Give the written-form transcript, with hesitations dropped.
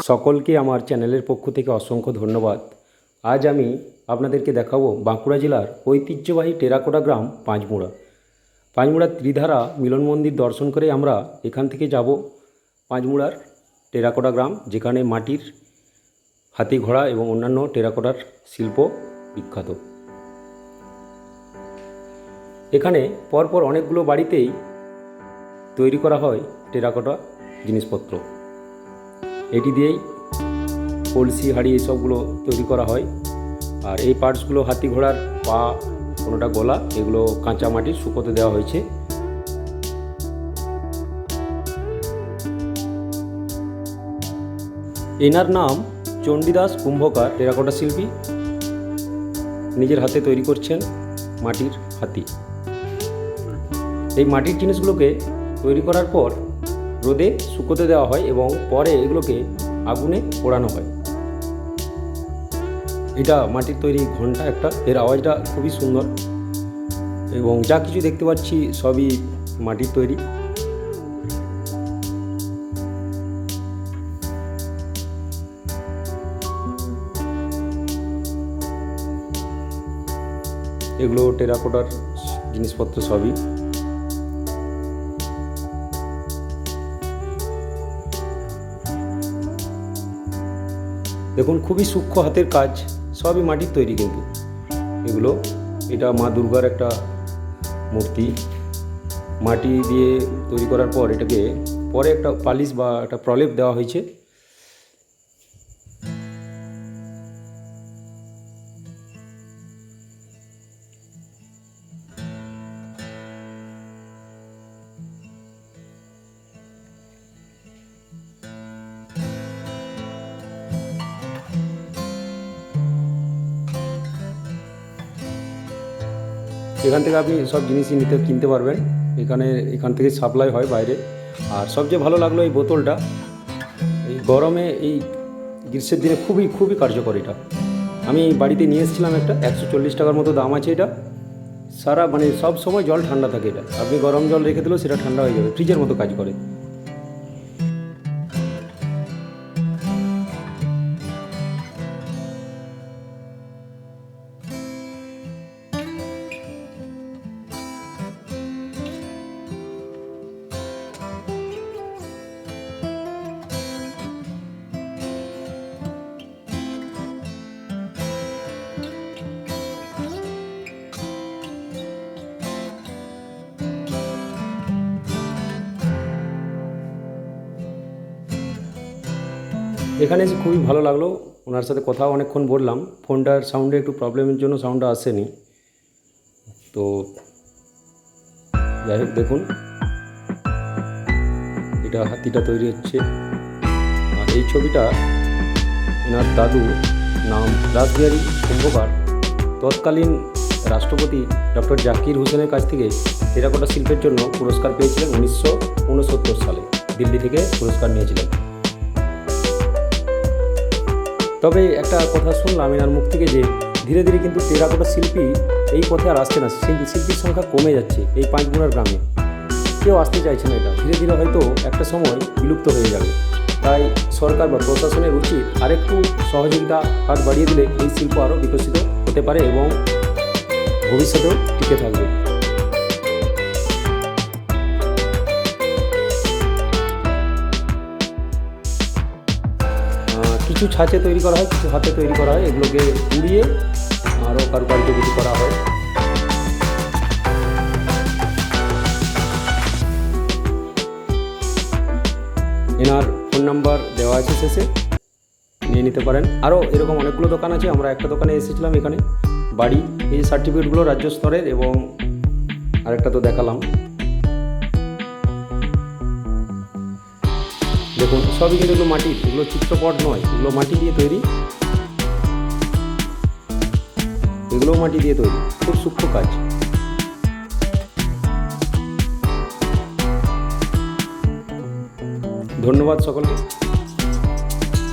সকলকে আমার চ্যানেলের পক্ষ থেকে অসংখ্য ধন্যবাদ। আজ আমি আপনাদেরকে দেখাবো বাঁকুড়া জেলার ঐতিহ্যবাহী টেরাকোটা গ্রাম পাঁচমুড়া। পাঁচমুড়ার ত্রিধারা মিলন মন্দির দর্শন করে আমরা এখান থেকে যাব পাঁচমুড়ার টেরাকোটা গ্রাম, যেখানে মাটির হাতি ঘোড়া এবং অন্যান্য টেরাকোটার শিল্প বিখ্যাত। এখানে পরপর অনেকগুলো বাড়িতেই তৈরি করা হয় টেরাকোটা জিনিসপত্র। এটি দিয়েই কলসি, হাঁড়ি এইসবগুলো তৈরি করা হয়। আর এই পার্টসগুলো হাতি ঘোড়ার পা, কোনোটা গলা, এগুলো কাঁচা মাটির শুকোতে দেওয়া হয়েছে। এনার নাম চণ্ডীদাস কুম্ভকার, টেরাকোটা শিল্পী, নিজের হাতে তৈরি করছেন মাটির হাতি। এই মাটির জিনিসগুলোকে তৈরি করার পর রোদে শুকোতে দেওয়া হয় এবং পরে এগুলোকে আগুনে পোড়ানো হয়। এটা মাটির তৈরি ঘণ্টা একটা, এর আওয়াজটা খুবই সুন্দর এবং যা কিছু দেখতে পাচ্ছি সবই মাটির তৈরি। এগুলো টেরাকোটার জিনিসপত্র সবই। দেখুন, খুবই সূক্ষ্ম হাতের কাজ, সবই মাটির তৈরি। কিন্তু এগুলো, এটা মা দুর্গার একটা মূর্তি, মাটি দিয়ে তৈরি করার পর এটাকে পরে একটা পালিশ বা একটা প্রলেপ দেওয়া হয়েছে। এখান থেকে আপনি সব জিনিসই কিনতে পারবেন। এখান থেকে সাপ্লাই হয় বাইরে। আর সবচেয়ে ভালো লাগলো এই বোতলটা, এই গরমে, এই গ্রীষ্মের দিনে খুবই কার্যকর। এটা আমি বাড়িতে নিয়ে এসেছিলাম একটা, 140 টাকার মতো দাম আছে। এটা সব সময় জল ঠান্ডা থাকে। এটা আপনি গরম জল রেখে দিলেও সেটা ঠান্ডা হয়ে যাবে, ফ্রিজের মতো কাজ করে। এখানে এসে খুবই ভালো লাগলো, ওনার সাথে কথা অনেকক্ষণ বললাম। ফোনটার সাউন্ডে একটু প্রবলেমের জন্য সাউন্ডটা আসেনি। তো যাই হোক, দেখুন এটা হাতিটা তৈরি হচ্ছে। আর এই ছবিটা ওনার দাদু, নাম রাসবিহারী কুম্ভকার, তৎকালীন রাষ্ট্রপতি ডক্টর জাকির হুসেনের কাছ থেকে টেরাকোটা শিল্পের জন্য পুরস্কার পেয়েছিলেন 1969 সালে। দিল্লি থেকে পুরস্কার নিয়েছিলেন। তবে একটা কথা শুনলাম এনার মুখ থেকে, যে ধীরে ধীরে কিন্তু টেরাকোটা শিল্পী এই পথে আর আসছে না। শিল্পীর সংখ্যা কমে যাচ্ছে এই পাঁচমুড়ার গ্রামে, কেউ আসতে চাইছে না। এটা ধীরে ধীরে হয়তো একটা সময় বিলুপ্ত হয়ে যাবে। তাই সরকার বা প্রশাসনের উচিত আরেকটু সহযোগিতা হাত বাড়িয়ে দিলে এই শিল্প আরও বিকশিত হতে পারে এবং ভবিষ্যতেও টিকে থাকবে। কিছু ছাঁচে তৈরি করা হয়, কিছু হাতে তৈরি করা হয়। এগুলোকে পুড়িয়ে আরও কারুকার্য কিছু করা হয়। এনার ফোন নাম্বার দেওয়া আছে শেষে, নিয়ে নিতে পারেন। আরও এরকম অনেকগুলো দোকান আছে। আমরা একটা দোকানে এসেছিলাম এখানে বাড়ি, এই সার্টিফিকেটগুলো রাজ্য স্তরের, এবং আরেকটা তো দেখালাম। দেখুন, সবই কিন্তু এগুলো মাটির, এগুলো চিত্রপট নয়, এগুলো মাটি দিয়ে তৈরি। এগুলোও মাটি দিয়ে তৈরি, খুব সূক্ষ্ম কাজ। ধন্যবাদ সকলকে।